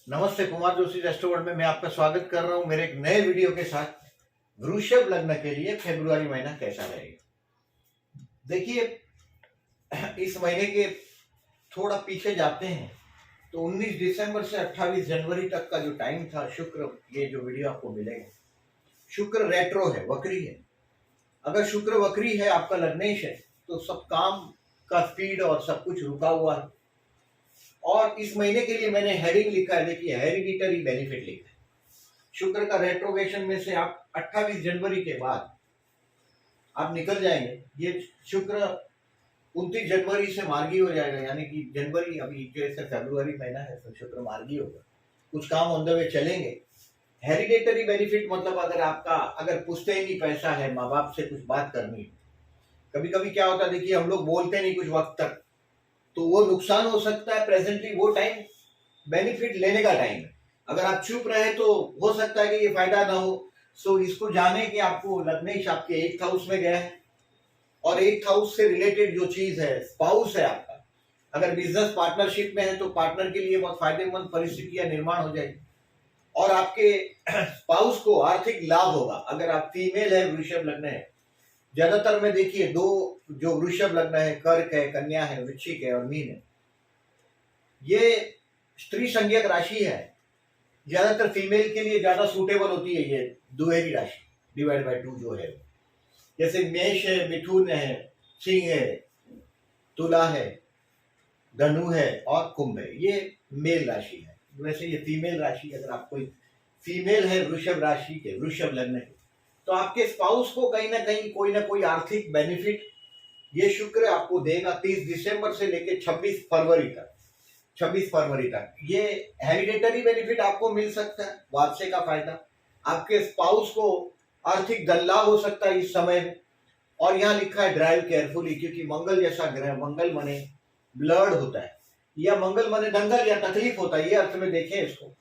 नमस्ते, कुमार जोशी रेस्टोरेंट में मैं आपका स्वागत कर रहा हूं मेरे एक नए वीडियो के साथ। वृषभ लग्न के लिए फरवरी महीना कैसा रहेगा। देखिए, इस महीने के थोड़ा पीछे जाते हैं तो 19 दिसंबर से 28 जनवरी तक का जो टाइम था, शुक्र, ये जो वीडियो आपको मिलेगा, शुक्र रेट्रो है, वक्री है। अगर शुक्र वक्री है, आपका लग्नेश है, तो सब काम का स्पीड और सब कुछ रुका हुआ है। और इस महीने के लिए मैंने हेडिंग लिखा है, देखिए, हेरिडिटरी बेनिफिट लिखा है। शुक्र का रेट्रोगेशन में से आप 28 जनवरी के बाद आप निकल जाएंगे। ये शुक्र 29 जनवरी से मार्गी हो जाएगा, यानी कि जनवरी, अभी जैसे फरवरी महीना है तो शुक्र मार्गी होगा, कुछ काम ऑन द वे चलेंगे। हेरिडेटरी बेनिफिट मतलब अगर पुश्ते ही नहीं पैसा है, माँ बाप से कुछ बात करनी है। कभी कभी क्या होता है, देखिए, हम लोग बोलते नहीं कुछ वक्त तक, तो वो नुकसान हो सकता है। प्रेजेंटली वो टाइम बेनिफिट लेने का टाइम है। अगर आप चुप रहे तो हो सकता है कि ये फायदा ना हो। सो इसको जाने कि आपको लग्नेश आपके 8th हाउस में गया है, और 8th हाउस से रिलेटेड जो चीज है, स्पाउस है आपका। अगर बिजनेस पार्टनरशिप में है तो पार्टनर के लिए बहुत फायदेमंद परिस्थितियां निर्माण हो जाएगी, और आपके स्पाउस को आर्थिक लाभ होगा। अगर आप फीमेल है, वृषभ लग्न है, ज्यादातर में देखिए दो जो वृषभ लग्न है, कर्क है, कन्या है, वृश्चिक है और मीन है, ये स्त्री संज्ञक राशि है। ज्यादातर फीमेल के लिए ज्यादा सूटेबल होती है ये दुहेरी राशि, डिवाइड बाय 2 जो है। जैसे मेष है, मिथुन है, सिंह है, तुला है, धनु है और कुंभ है, ये मेल राशि है। वैसे ये फीमेल राशि, अगर आप कोई फीमेल है वृषभ राशि के, वृषभ लग्न के, तो आपके स्पाउस को कहीं ना कोई आर्थिक बेनिफिट ये शुक्र आपको देगा 30 दिसंबर से लेकर 26 फरवरी तक ये हेरिडेटरी बेनिफिट आपको मिल सकता है, वारसे का फायदा। आपके स्पाउस को आर्थिक धन लाभ हो सकता है इस समय में। और यहाँ लिखा है ड्राइव केयरफुली, क्योंकि मंगल जैसा ग्रह, मंगल मने ब्लड होता है, या मंगल मने दंगल या तकलीफ होता है, ये अर्थ में देखें इसको।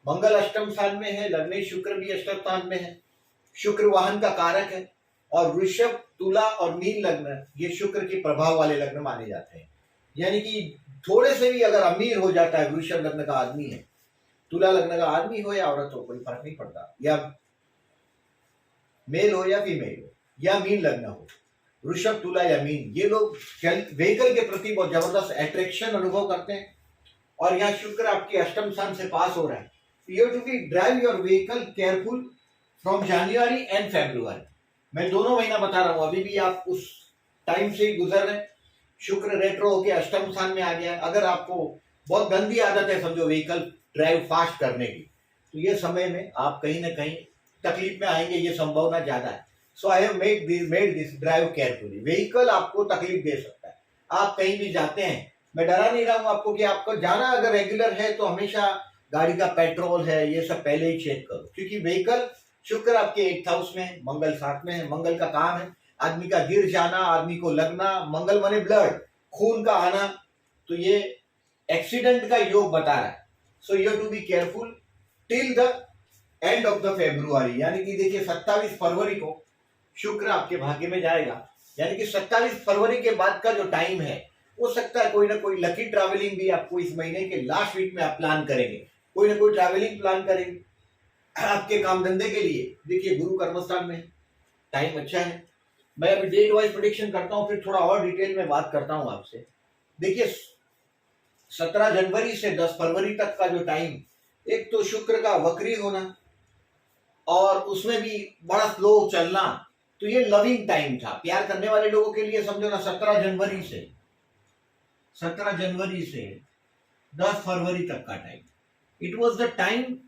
मंगल अष्टम स्थान में है, लग्नेश शुक्र भी अष्टम स्थान में है, शुक्र वाहन का कारक है। और वृषभ, तुला और मीन लग्न ये शुक्र के प्रभाव वाले लग्न माने जाते हैं। यानी कि थोड़े से भी अगर अमीर हो जाता है, वृषभ लग्न का आदमी है, तुला लग्न का आदमी हो या औरत हो, कोई फर्क नहीं पड़ता, या मेल हो या फीमेल हो, या मीन लग्न हो, वृषभ, तुला या मीन, ये लोग व्हीकल के प्रति बहुत जबरदस्त अट्रैक्शन अनुभव करते हैं। और यहाँ शुक्र आपके अष्टम स्थान से पास हो रहा है, you have to be drive your vehicle careful from January and February. मैं दोनों महीना बता रहा हूँ, अभी भी आप उस टाइम से ही गुजर रहे हैं। शुक्र रेट्रो होके अष्टम स्थान में आ गया है। अगर आपको बहुत गंदी आदत है, समझो, व्हीकल ड्राइव फास्ट करने की, तो ये समय में आप कहीं ना कहीं तकलीफ में आएंगे, ये संभावना ज्यादा है। So I have made this drive carefully. Vehicle आपको तकलीफ दे सकता है, आप कहीं भी जाते हैं। मैं डरा नहीं रहा हूँ आपको कि आपको जाना अगर रेगुलर है तो हमेशा गाड़ी का पेट्रोल है, ये सब पहले ही चेक करो, क्योंकि व्हीकल, शुक्र आपके 8th हाउस में है, मंगल 7 में है, मंगल का काम है आदमी का गिर जाना, आदमी को लगना, मंगल माने ब्लड, खून का आना, तो ये एक्सीडेंट का योग बता रहा है। So you have to be careful till the end of the February. यानी कि देखिए 27 फरवरी को शुक्र आपके भाग्य में जाएगा, यानी कि 27 फरवरी के बाद का जो टाइम है, हो सकता है कोई ना कोई लकी ट्रैवलिंग भी आपको इस महीने के लास्ट वीक में आप प्लान करेंगे, कोई ना कोई ट्रैवलिंग प्लान करेंगे आपके काम धंधे के लिए। देखिए गुरु कर्मस्थान में टाइम अच्छा है। मैं अभी डेट वाइज प्रेडिक्शन करता हूँ, फिर थोड़ा और डिटेल में बात करता हूँ आपसे। देखिए 17 जनवरी से 10 फरवरी तक का जो टाइम, एक तो शुक्र का वक्री होना और उसमें भी बड़ा स्लो चलना, तो ये लविंग टाइम था प्यार करने वाले लोगों के लिए, समझो ना। 17 जनवरी से 10 फरवरी तक का time, it was the time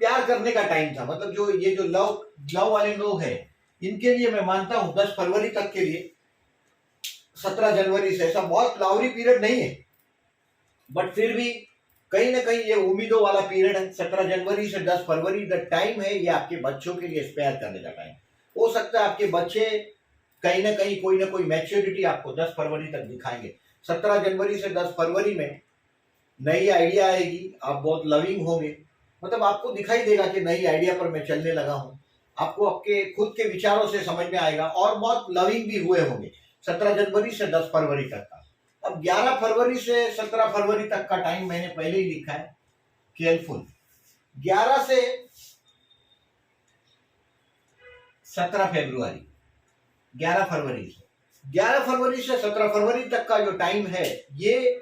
प्यार करने का टाइम था। मतलब जो ये जो लव वाले लोग हैं, इनके लिए मैं मानता हूं 10 फरवरी तक के लिए, 17 जनवरी से ऐसा बहुत लावरी पीरियड नहीं है, बट फिर भी कहीं ना कहीं ये उम्मीदों वाला पीरियड है। 17 जनवरी से 10 फरवरी द टाइम है, ये आपके बच्चों के लिए स्पेयर करने का टाइम। हो सकता है आपके बच्चे कहीं ना कोई मैच्योरिटी आपको 10 फरवरी तक दिखाएंगे। 17 जनवरी से 10 फरवरी में नई आइडिया आएगी, आप बहुत लविंग होंगे, मतलब आपको दिखाई देगा कि नई आइडिया पर मैं चलने लगा हूं, आपको आपके खुद के विचारों से समझ में आएगा, और बहुत लविंग भी हुए होंगे 17 जनवरी से 10 फरवरी तक का। अब 11 फरवरी से 17 फरवरी तक का टाइम मैंने पहले ही लिखा है, केयरफुल। 11 से 17 फरवरी, 11 फरवरी से 17 फरवरी तक का जो टाइम है, ये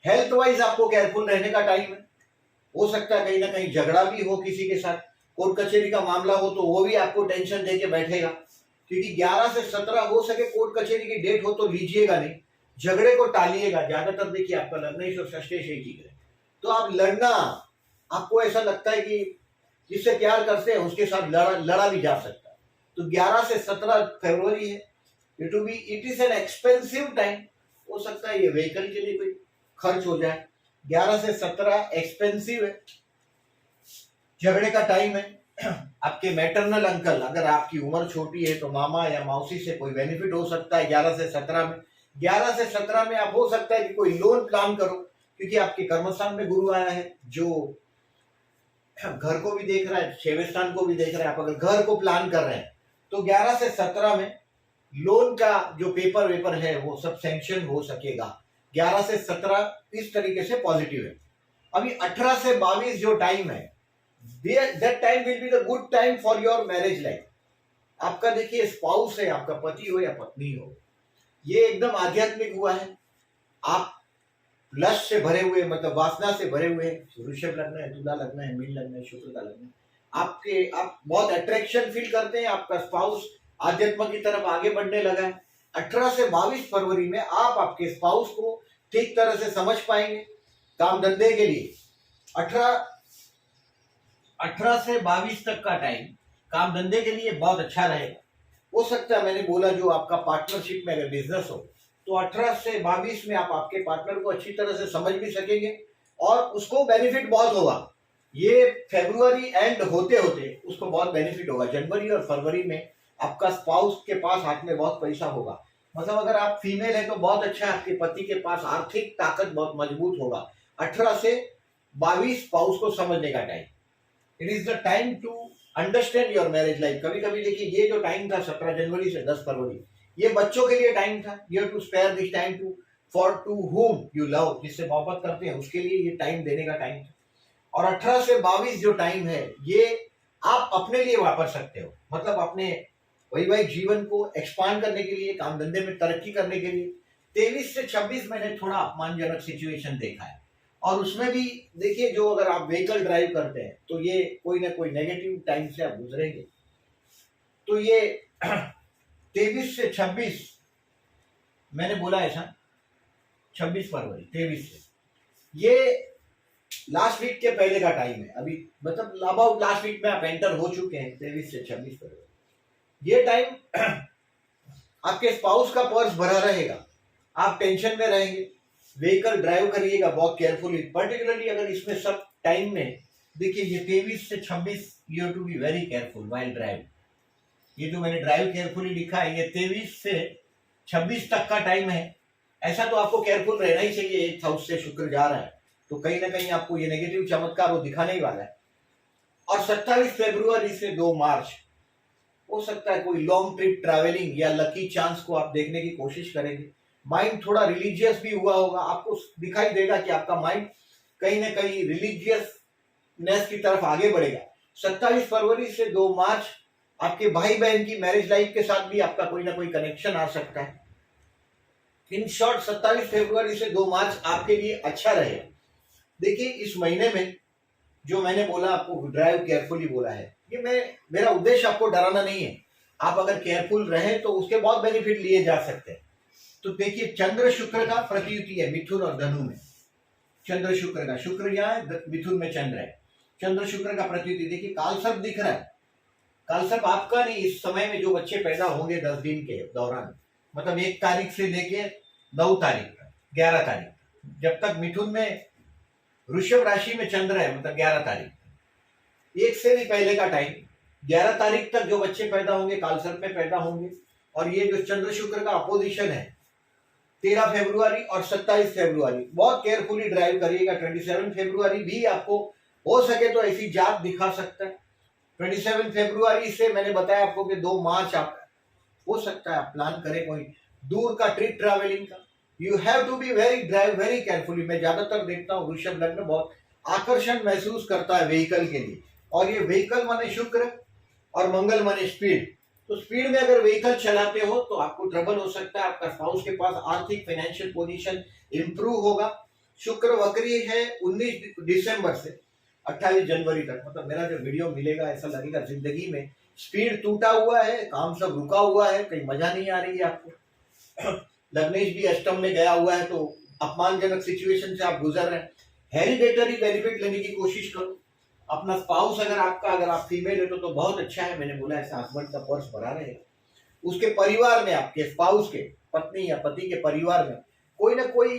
हेल्थ वाइज आपको केयरफुल रहने का टाइम है। हो सकता है कहीं ना कहीं झगड़ा भी हो किसी के साथ, कोर्ट कचहरी का मामला हो तो वो भी आपको टेंशन देके बैठेगा, क्योंकि 11 से 17 हो सके कोर्ट कचहरी की डेट हो तो लीजिएगा नहीं, झगड़े को टालिएगा। ज्यादातर देखिए आपका लग्नेश और षष्ठेश एक ही है, तो आप लड़ना, आपको ऐसा लगता है कि जिससे प्यार करते हैं उसके साथ लड़ा भी जा सकता है। तो 11 से 17 फरवरी है, it is an expensive time. हो सकता है ये व्हीकल के लिए कोई खर्च हो जाए। 11 से 17 एक्सपेंसिव है, झगड़े का टाइम है। आपके मैटरनल अंकल, अगर आपकी उम्र छोटी है तो मामा या मौसी से कोई बेनिफिट हो सकता है 11 से 17 में। 11 से 17 में आप हो सकता है कि कोई लोन प्लान करो, क्योंकि आपके कर्मस्थान में गुरु आया है जो घर को भी देख रहा है, 6वें स्थान को भी देख रहा है। आप अगर घर को प्लान कर रहे हैं तो 11 से 17 में लोन का जो पेपर वेपर है वो सब सैंक्शन हो सकेगा। 11 से 17 इस तरीके से पॉजिटिव है। अभी 18 से 22 जो टाइम है, that time will be the good time for your marriage life। आपका देखिए स्पाउस है, आपका पति हो या पत्नी हो, ये एकदम आध्यात्मिक हुआ है। आप लश से भरे हुए, मतलब वासना से भरे हुए, वृषभ लग्न है, तुला लग्न है, मीन लग्न है, शुक्र का लग्न है, आप बहुत अट्रैक्शन फील करते हैं, आपका स्पाउस आध्यात्म की तरफ आगे बढ़ने लगा है। 18 से 22 फरवरी में आप आपके स्पाउस को ठीक तरह से समझ पाएंगे। काम धंधे के लिए 18 से 22 तक का टाइम काम धंधे के लिए बहुत अच्छा रहेगा। हो सकता है, मैंने बोला जो आपका पार्टनरशिप में अगर बिजनेस हो तो 18 से 22 में आप आपके पार्टनर को अच्छी तरह से समझ भी सकेंगे और उसको बेनिफिट बहुत होगा। ये फरवरी एंड होते होते उसको बहुत बेनिफिट होगा। जनवरी और फरवरी में आपका स्पाउस के पास हाथ में बहुत पैसा होगा। मतलब अगर आप फीमेल है तो बहुत अच्छा है, आपके पति के पास आर्थिक ताकत बहुत मजबूत होगा। 18 से 22 स्पाउस को समझने का time, it is the time to understand your marriage life. कभी कभी देखिए ये जो टाइम था 17 जनवरी से 10 फरवरी, ये बच्चों के लिए टाइम था। You have to spare this time to whom you love, जिससे मोहब्बत करते हैं उसके लिए ये टाइम देने का टाइम था। और 18 से 22 जो टाइम है ये आप अपने लिए वापर सकते हो, मतलब अपने वैवाहिक जीवन को एक्सपांड करने के लिए, काम धंधे में तरक्की करने के लिए। 23 से 26 मैंने थोड़ा अपमानजनक सिचुएशन देखा है, और उसमें भी देखिए जो अगर आप व्हीकल ड्राइव करते हैं तो ये कोई ना कोई नेगेटिव टाइम से आप गुजरेंगे। तो ये 23 से 26 मैंने बोला ऐसा, 26 फरवरी 23 से, ये लास्ट वीक के पहले का टाइम है। अभी मतलब अबाउट लास्ट वीक में आप एंटर हो चुके हैं 23 से 26 फरवरी। ये टाइम आपके स्पाउस का पर्स भरा रहेगा, आप टेंशन में रहेंगे, व्हीकल ड्राइव करिएगा बहुत केयरफुली। पर्टिकुलरली अगर इसमें सब टाइम में देखिए ये 23 से 26 you have to be very careful while drive. ये जो मैंने ड्राइव केयरफुली लिखा है ये 23 से 26 तक का टाइम है। ऐसा तो आपको केयरफुल रहना ही चाहिए। 8th हाउस से शुक्र जा रहा है तो कहीं ना कहीं आपको ये नेगेटिव चमत्कार वो दिखाने ही वाला है। और 27 फरवरी से 2 मार्च हो सकता है कोई लॉन्ग ट्रिप ट्रैवलिंग या लकी चांस को आप देखने की कोशिश करेंगे। माइंड थोड़ा रिलीजियस भी हुआ होगा, आपको दिखाई देगा कि आपका माइंड कहीं ना कहीं रिलीजियसनेस की तरफ आगे बढ़ेगा। 27 फरवरी से 2 मार्च आपके भाई बहन की मैरिज लाइफ के साथ भी आपका कोई ना कोई कनेक्शन आ सकता है। इन शॉर्ट 27 फरवरी से 2 मार्च आपके लिए अच्छा रहेगा। देखिए इस महीने में जो मैंने बोला आपको ड्राइव केयरफुली बोला है, ये मेरा उद्देश्य आपको डराना नहीं है। आप अगर केयरफुल रहे तो उसके बहुत बेनिफिट लिए जा सकते हैं। तो देखिए चंद्र शुक्र का प्रतीयुति है मिथुन और धनु में। चंद्र शुक्र का, शुक्र यहाँ है, मिथुन में चंद्र है। चंद्र शुक्र का प्रतीयुति देखिए कालसर्प दिख रहा है। कालसर्प आपका नहीं, इस समय में जो बच्चे पैदा होंगे 10 दिन के दौरान, मतलब 1 तारीख से लेके 9 तारीख तक, 11 तारीख तक, जब तक मिथुन में वृषभ राशि में चंद्र है, मतलब 11 तारीख, एक से भी पहले का टाइम 11 तारीख तक जो बच्चे पैदा होंगे कालसर्प में पैदा होंगे। और ये जो चंद्र शुक्र का अपोजिशन है 13 फरवरी और 27 फरवरी, बहुत केयरफुली ड्राइव करिएगा। 27 फरवरी भी आपको हो सके तो ऐसी जात दिखा सकता है। 27 फरवरी से मैंने बताया आपको कि 2 मार्च आप हो सकता है आप प्लान करें कोई दूर का ट्रिप ट्रैवलिंग का। You have to be very drive very carefully. मैं ज्यादातर देखता हूँ वृषभ लग्न बहुत आकर्षण महसूस करता है व्हीकल के लिए, और ये व्हीकल माने शुक्र और मंगल माने स्पीड। तो स्पीड में अगर व्हीकल चलाते हो तो आपको ट्रबल हो सकता है, आपका स्पाउस के पास आर्थिक फाइनेंशियल पोजीशन इंप्रूव होगा। शुक्र वक्री है 19 दिसंबर से 28 जनवरी तक, मतलब मेरा जो वीडियो मिलेगा ऐसा लगेगा जिंदगी में स्पीड टूटा हुआ है, काम सब रुका हुआ है, कहीं मजा नहीं आ रही है आपको। लग्नेश भी अष्टम में गया हुआ है, तो अपमानजनक सिचुएशन से आप गुजर रहे हैं। हेरिडेटरी बेनिफिट लेने की कोशिश करो। अपना स्पाउस अगर आप फीमेल है तो बहुत अच्छा है, मैंने बोला ऐसा हस्बैंड का पर्स भरा रहेगा। उसके परिवार में, आपके स्पाउस के पत्नी या पति के परिवार में कोई ना कोई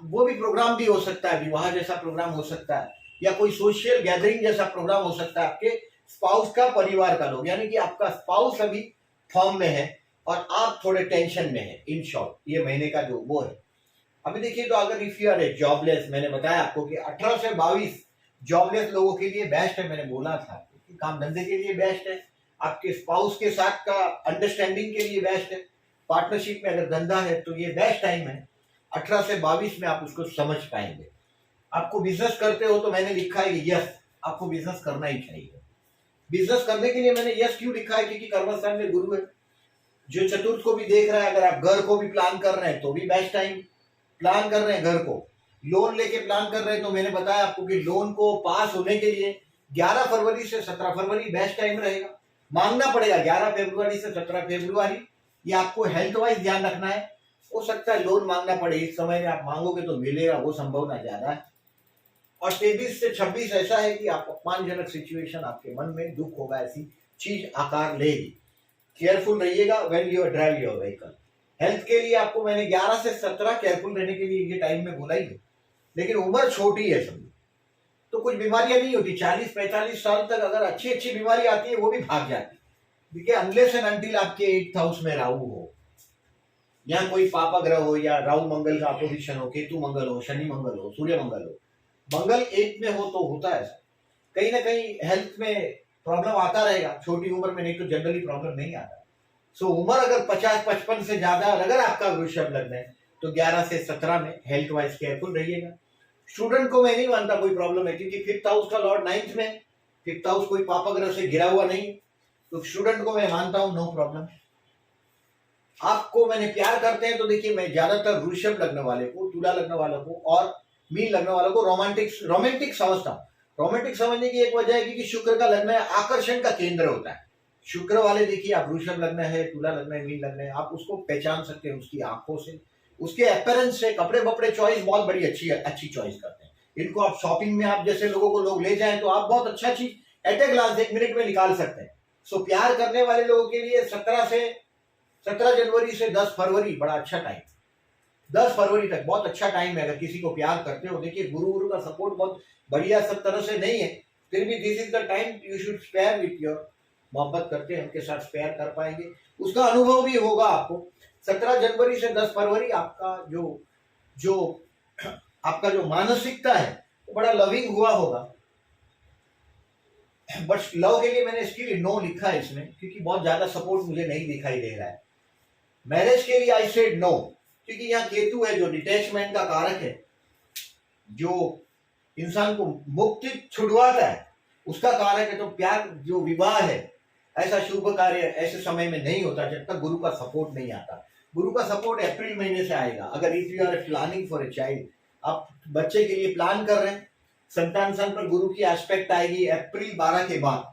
वो भी प्रोग्राम भी हो सकता है, विवाह जैसा प्रोग्राम हो सकता है, या कोई सोशल गैदरिंग जैसा प्रोग्राम हो सकता है आपके स्पाउस का परिवार का लोग, यानी कि आपका स्पाउस अभी फॉर्म में है और आप थोड़े टेंशन में है। इन शॉर्ट ये महीने का जो वो है। अभी देखिए, तो अगर if you are a jobless, मैंने बताया आपको कि 18 से 22 जॉबलेस लोगों के लिए बेस्ट है। मैंने बोला था कि काम धंधे के लिए बेस्ट है, आपके स्पाउस के साथ का अंडरस्टैंडिंग के लिए बेस्ट है, पार्टनरशिप में अगर धंधा है तो ये बेस्ट टाइम है। 18 से 22 में आप उसको समझ पाएंगे। आपको बिजनेस करते हो तो मैंने लिखा है कि यस, आपको बिजनेस करना ही चाहिए। बिजनेस करने के लिए मैंने यस क्यों लिखा है, क्योंकि कर्मस्थान में गुरु है जो चतुर्थ को भी देख रहा है। अगर आप घर को भी प्लान कर रहे हैं तो भी बेस्ट टाइम, प्लान कर रहे हैं घर को, लोन लेके प्लान कर रहे हैं तो मैंने बताया आपको कि लोन को पास होने के लिए 11 फरवरी से 17 फरवरी बेस्ट टाइम रहेगा। मांगना पड़ेगा 11 फरवरी से 17 फरवरी। ये आपको हेल्थ वाइज ध्यान रखना है, हो सकता है लोन मांगना पड़े इस समय में, आप मांगोगे तो मिलेगा, वो संभावना ज्यादा है। और 23 से 26 ऐसा है कि आप अपमानजनक सिचुएशन, आपके मन में दुख होगा, ऐसी चीज आकार लेगी। केयरफुल रहिएगा when you drive your vehicle. Health के लिए आपको मैंने 11 से 17 केयरफुल रहने के लिए ये टाइम में बोला ही है, लेकिन उम्र छोटी है समझो, तो कुछ बीमारियां नहीं होती। 40-45 साल तक अगर अच्छी अच्छी बीमारी आती है वो भी भाग जाती है, देखिए अनलेस एंड अनटिल आपके 8th हाउस में राहु हो, या कोई पापा ग्रह हो, या राहु मंगल का अपोजिशन हो, केतु मंगल हो, शनि मंगल हो, सूर्य मंगल हो। मंगल 8 में हो तो होता है ऐसा, कहीं ना कहीं हेल्थ में प्रॉब्लम आता रहेगा छोटी उम्र में, नहीं तो जनरली प्रॉब्लम नहीं आता। सो उम्र अगर 50-55 से ज्यादा अगर आपका वृषभ लग्न है तो 11 से 17 में हेल्थ वाइज केयरफुल रहिएगा। स्टूडेंट को मैं नहीं मानता कोई प्रॉब्लम है, क्योंकि 5th हाउस का लॉर्ड 9th में, 5th हाउस कोई पापा ग्रह से गिरा हुआ नहीं, तो स्टूडेंट को मैं मानता हूं नो प्रॉब्लम। आपको मैंने प्यार करते हैं तो देखिए, मैं ज्यादातर वृषभ लग्न वाले को, तुला लग्न वालों को और मीन लग्न वालों को रोमांटिक समझता हूँ। रोमांटिक समझने की एक वजह है क्योंकि शुक्र का लग्न है, आकर्षण का केंद्र होता है। शुक्र वाले देखिए, आप वृषभ लग्न है, तुला लग्न है, मीन लग्न है, आप उसको पहचान सकते हैं उसकी आंखों से, उसके अपीयरेंस से। कपड़े बपड़े चॉइस बहुत बड़ी अच्छी चॉइस करते हैं। इनको आप शॉपिंग में, आप जैसे लोगों को लोग ले जाएं तो आप बहुत अच्छा चीज एट ए ग्लांस 1 मिनट में निकाल सकते हैं। सो प्यार करने वाले लोगों के लिए 17 जनवरी से 10 फरवरी बड़ा अच्छा टाइम, 10 फरवरी तक बहुत अच्छा टाइम है अगर किसी को प्यार करते हो। देखिए, गुरु का सपोर्ट बहुत बढ़िया सब तरह से नहीं है, फिर भी this is the time you should spare with your, मोहब्बत करते हैं उनके साथ स्पेयर कर पाएंगे, उसका अनुभव भी होगा आपको। 17 जनवरी से 10 फरवरी आपका आपका जो मानसिकता है वो बड़ा लविंग हुआ होगा। बट लव के लिए मैंने इसके लिए नो लिखा है इसमें, क्योंकि बहुत ज्यादा सपोर्ट मुझे नहीं दिखाई दे रहा है। मैरिज के लिए आई सेड नो, क्योंकि यहाँ केतु है जो डिटैचमेंट का कारक है, जो इंसान को मुक्ति छुड़वाता है, उसका कारक है। तो प्यार जो विवाह है, ऐसा शुभ कार्य ऐसे समय में नहीं होता जब तक गुरु का सपोर्ट नहीं आता। गुरु का सपोर्ट अप्रैल महीने से आएगा। अगर if you are planning for a child, आप बच्चे के लिए प्लान कर रहे हैं, संतान स्थान पर गुरु की एस्पेक्ट आएगी अप्रैल 12 के बाद।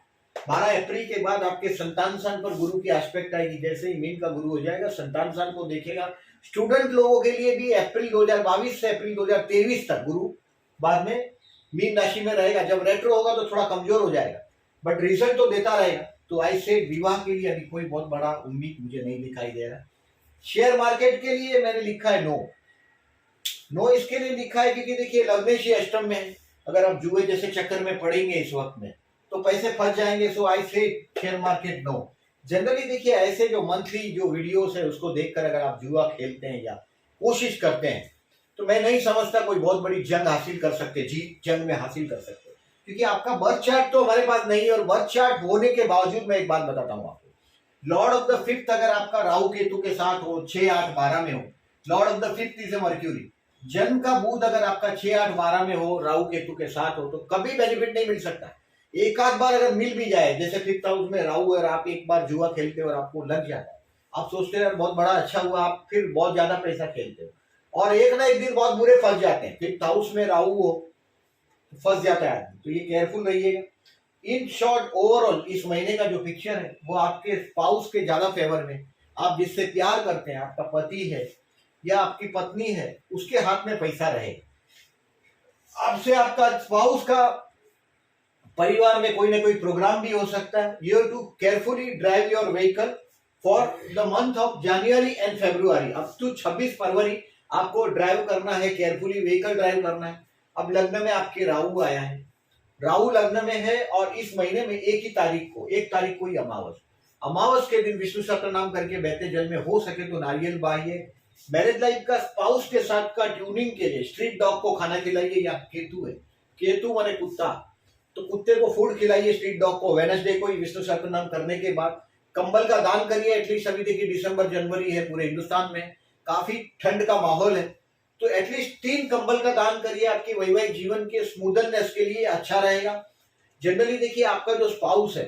12 अप्रैल के बाद आपके संतान स्थान पर गुरु की एस्पेक्ट आएगी। जैसे ही मीन का गुरु हो जाएगा, संतान स्थान को देखेगा। स्टूडेंट लोगों के लिए भी अप्रैल 2022 से अप्रैल 2023 तक गुरु बाद में मीन राशि में रहेगा। जब रेट्रो होगा तो थोड़ा कमजोर हो जाएगा, बट रिजल्ट तो देता रहेगा। तो ऐसे विवाह के लिए अभी कोई बहुत बड़ा उम्मीद मुझे नहीं दिखाई दे रहा। शेयर मार्केट के लिए मैंने लिखा है नो इसके लिए लिखा है क्योंकि देखिए, लग्नेश अष्टम में है। अगर आप जुए जैसे चक्कर में पड़ेंगे इस वक्त में तो पैसे फंस जाएंगे। सो आई से शेयर मार्केट नो। जनरली देखिए, ऐसे जो मंथली जो वीडियोस है उसको देखकर अगर आप जुआ खेलते हैं या कोशिश करते हैं तो मैं नहीं समझता कोई बहुत बड़ी जंग हासिल कर सकते, जीत जंग में हासिल कर सकते, क्योंकि आपका बर्थ चार्ट तो हमारे पास नहीं है। और बर्थ चार्ट होने के बावजूद मैं एक बात बताता हूँ आपको, लॉर्ड ऑफ द 5th अगर आपका राहु केतु के साथ हो, 6, 8, 12 में हो, Lord of the fifth is mercury. जन्म का बुध अगर आपका 6, 8, 12 में हो, राहु केतु के साथ हो, तो कभी बेनिफिट नहीं मिल सकता। एक आध बार अगर मिल भी जाए, जैसे फिफ्थ हाउस में राहु है और आप एक बार जुआ खेलते हो और आपको लग जाता है, आप सोचते हैं बहुत बड़ा अच्छा हुआ, आप फिर बहुत ज्यादा पैसा खेलते हो और एक ना एक दिन बहुत बुरे फंस जाते हैं। फिफ्थ हाउस में राहु हो फंस जाता है आदमी, तो ये केयरफुल रहिएगा। इन शॉर्ट ओवरऑल इस महीने का जो पिक्चर है वो आपके स्पाउस के ज्यादा फेवर में, आप जिससे प्यार करते हैं, आपका पति है या आपकी पत्नी है, उसके हाथ में पैसा रहे। आपसे आपका स्पाउस का परिवार में कोई ना कोई प्रोग्राम भी हो सकता है। You have to carefully drive your vehicle for the month of January and February. Up to 26 फरवरी आपको ड्राइव करना है, केयरफुली व्हीकल ड्राइव करना है। अब लग्न में आपके राहु आया है, राहु लग्न में है और इस महीने में 1 तारीख को ही अमावस के दिन विष्णु सहस्त्र नाम करके बहते जल में हो सके तो नारियल बाहिए। मैरिज लाइफ का स्पाउस के साथ का ट्यूनिंग के लिए स्ट्रीट डॉग को खाना खिलाइए, या केतु है, केतु माने कुत्ता, तो कुत्ते को फूड खिलाइए, स्ट्रीट डॉग को वेडनेसडे को ही विष्णु सहस्त्र नाम करने के बाद। कंबल का दान करिए एटलीस्ट। अभी देखिए दिसंबर जनवरी है, पूरे हिंदुस्तान में काफी ठंड का माहौल है, तो एटलीस्ट 3 कंबल का दान करिए, आपकी वैवाहिक जीवन के स्मूदनेस के लिए अच्छा रहेगा। जनरली देखिए आपका जो स्पाउस है,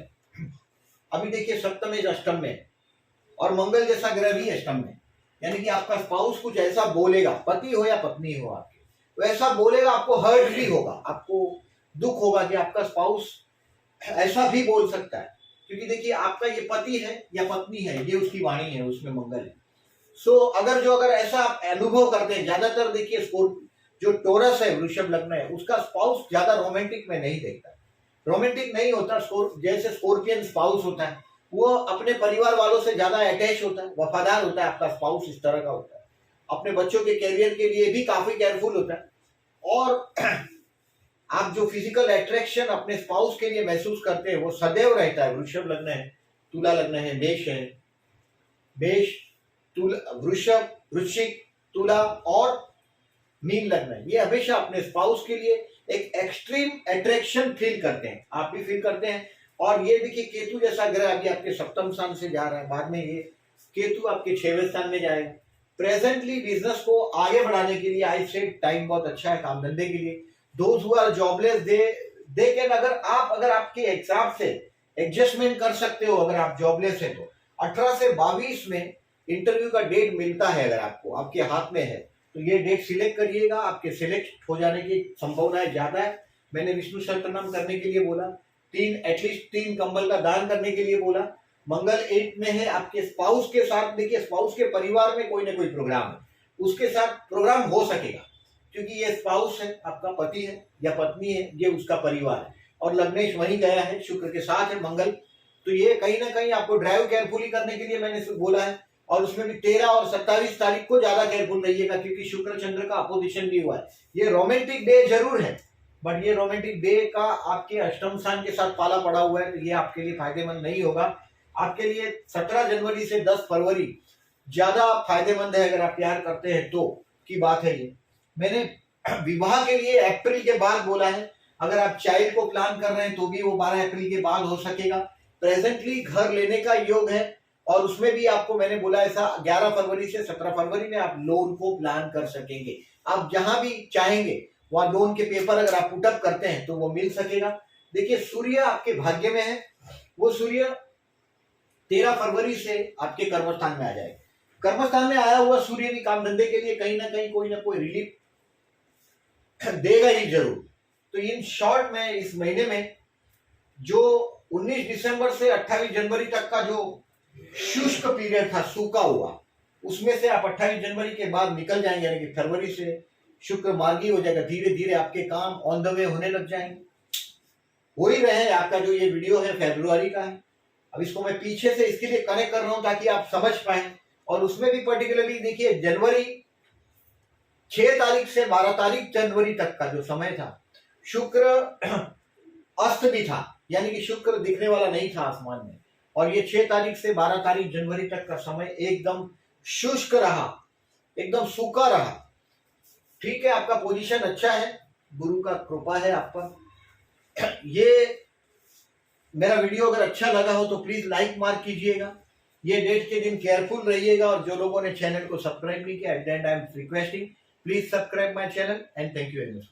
अभी देखिए सप्तम में अष्टम में और मंगल जैसा ग्रह भी अष्टम में, यानी कि आपका स्पाउस कुछ ऐसा बोलेगा, पति हो या पत्नी हो आपके, तो ऐसा बोलेगा, आपको हर्ट भी होगा, आपको दुख होगा कि आपका स्पाउस ऐसा भी बोल सकता है, क्योंकि देखिए आपका ये पति है या पत्नी है, ये उसकी वाणी है, उसमें मंगल है। अगर ऐसा आप अनुभव करते हैं, ज्यादातर देखिए जो टोरस है, वृषभ लग्न है, उसका स्पाउस ज्यादा रोमांटिक में नहीं देखता, रोमांटिक नहीं होता। जैसे स्कॉर्पियन स्पाउस होता है, वो अपने परिवार वालों से ज्यादा अटैच होता है, वफादार होता है, आपका स्पाउस इस तरह का होता है। अपने बच्चों के कैरियर के लिए भी काफी केयरफुल होता है, और आप जो फिजिकल अट्रैक्शन अपने स्पाउस के लिए महसूस करते हैं वो सदैव रहता है। वृषभ लग्न है, तुला लग्न है, मेष, वृषभ, वृश्चिक, तुला और मीन लग्न है, ये हमेशा अपने स्पाउस के लिए एक एक्सट्रीम अट्रैक्शन फील करते हैं, आप भी फील करते हैं। और ये देखिए केतु जैसा ग्रह अभी आपके सप्तम स्थान से जा रहा है, बाद में ये केतु आपके 6वें स्थान में जाएगा। प्रेजेंटली बिजनेस को आगे बढ़ाने के लिए आई से टाइम बहुत अच्छा है, काम धंधे के लिए। Those who are jobless they can, अगर आपके हिसाब से एडजस्टमेंट कर सकते हो, अगर आप जॉबलेस है तो 18 से 22 में इंटरव्यू का डेट मिलता है, अगर आपको आपके हाथ में है तो ये डेट सिलेक्ट करिएगा, आपके सिलेक्ट हो जाने की संभावनाएं ज्यादा है। मैंने विष्णु सहस्त्रनाम करने के लिए बोला, एटलीस्ट 3 कंबल का दान करने के लिए बोला। मंगल 8 में है, आपके स्पाउस के साथ, देखिए स्पाउस के परिवार में कोई ना कोई प्रोग्राम है, उसके साथ प्रोग्राम हो सकेगा, क्योंकि ये स्पाउस है, आपका पति है या पत्नी है, ये उसका परिवार है, और लग्नेश वहीं गया है, शुक्र के साथ है मंगल, तो ये कहीं ना कहीं आपको ड्राइव केयरफुली करने के लिए मैंने बोला है। और उसमें भी 13 और 27 तारीख को ज्यादा केयरफुल रहिएगा, क्योंकि शुक्र चंद्र का अपोजिशन भी हुआ है। ये रोमांटिक डे जरूर है, बट ये रोमांटिक डे का आपके अष्टम स्थान के साथ पाला पड़ा हुआ है, तो ये आपके लिए फायदेमंद नहीं होगा। आपके लिए 17 जनवरी से 10 फरवरी ज्यादा फायदेमंद है, अगर आप प्यार करते हैं तो की बात है। ये मैंने विवाह के लिए अप्रैल के बाद बोला है, अगर आप चाइल्ड को प्लान कर रहे हैं तो भी वो 12 अप्रैल के बाद हो सकेगा। प्रेजेंटली घर लेने का योग है, और उसमें भी आपको मैंने बोला ऐसा 11 फरवरी से 17 फरवरी में आप लोन को प्लान कर सकेंगे। आप जहां भी चाहेंगे वहां लोन के पेपर अगर आप पुटअप करते हैं तो वो मिल सकेगा। देखिए सूर्य आपके भाग्य में है, वो सूर्य 13 फरवरी से आपके कर्मस्थान में आ जाएगा। कर्मस्थान में आया हुआ सूर्य भी काम धंधे के लिए कहीं ना कहीं कोई ना कोई रिलीफ देगा ही जरूर। तो इन शॉर्ट में इस महीने में जो 19 दिसंबर से 28 जनवरी तक का जो शुष्क पीरियड था, सूखा हुआ, उसमें से आप 28 जनवरी के बाद निकल जाएंगे, यानी कि फरवरी से शुक्र मार्गी हो जाएगा, धीरे धीरे आपके काम ऑन द वे होने लग जाएंगे, हो ही रहे हैं। आपका जो ये वीडियो है फरवरी का है, अब इसको मैं पीछे से इसके लिए कनेक्ट कर रहा हूं ताकि आप समझ पाए। और उसमें भी पर्टिकुलरली देखिए जनवरी 6 तारीख से 12 तारीख जनवरी तक का जो समय था, शुक्र अस्त भी था, यानी कि शुक्र दिखने वाला नहीं था आसमान में, और ये 6 तारीख से 12 तारीख जनवरी तक का समय एकदम शुष्क रहा, एकदम सूखा रहा। ठीक है, आपका पोजीशन अच्छा है, गुरु का कृपा है आप पर। ये मेरा वीडियो अगर अच्छा लगा हो तो प्लीज लाइक मार्क कीजिएगा। ये डेट के दिन केयरफुल रहिएगा, और जो लोगों ने चैनल को सब्सक्राइब नहीं किया, at that I am requesting, please subscribe my channel and thank you very much.